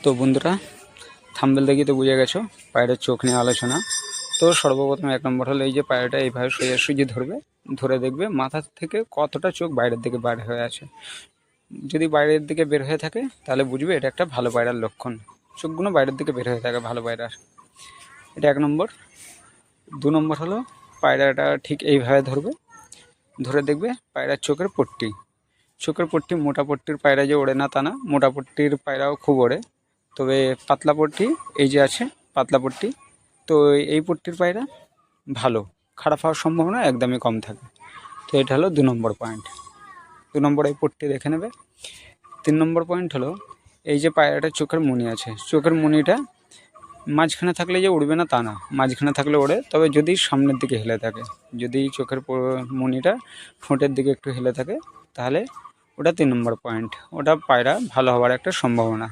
তো বন্ধুরা, থাম্বনেল দেখে তো বুঝে গেছো পায়রার চোখ নিয়ে আলোচনা। তো সর্বপ্রথম 1 নম্বর হলো এই যে পায়রাটা এইভাবে সোজাসুজি ধরবে, ধরে দেখবে মাথা থেকে কতটা চোখ বাইরের দিকে বার হয়ে আছে। যদি বাইরের দিকে বের হয়ে থাকে তাহলে বুঝবে এটা একটা ভালো পায়রার লক্ষণ। চোখগুলো বাইরের দিকে বের হয়ে থাকে ভালো পায়রার, এটা 1 নম্বর। 2 নম্বর হলো পায়রাটা ঠিক এইভাবে ধরবে, ধরে দেখবে পায়রার চোখের পট্টি মোটা পট্টির পায়রা যে ওড়ে না তা না, মোটা পট্টির পায়রাও খুব ওড়ে। তবে পাতলা পট্টি এই যে আছে পাতলা পট্টি, তো এই পট্টির পায়রা ভালো, খারাপ হওয়ার সম্ভাবনা একদমই কম থাকে। তো এটা হলো 2 নম্বর পয়েন্ট। 2 নম্বর এই পট্টি দেখে নেবে। 3 নম্বর পয়েন্ট হলো এই যে পায়রাটার চোখের মণি আছে, চোখের মণিটা মাঝখানে থাকলে যে উড়বে না তা না, মাঝখানে থাকলে ওড়ে, তবে যদি সামনের দিকে হেলে থাকে, যদি চোখের মণিটা ঠোঁটের দিকে একটু হেলে থাকে তাহলে ওটা 3 নম্বর পয়েন্ট, ওটা পায়রা ভালো হওয়ার একটা সম্ভাবনা।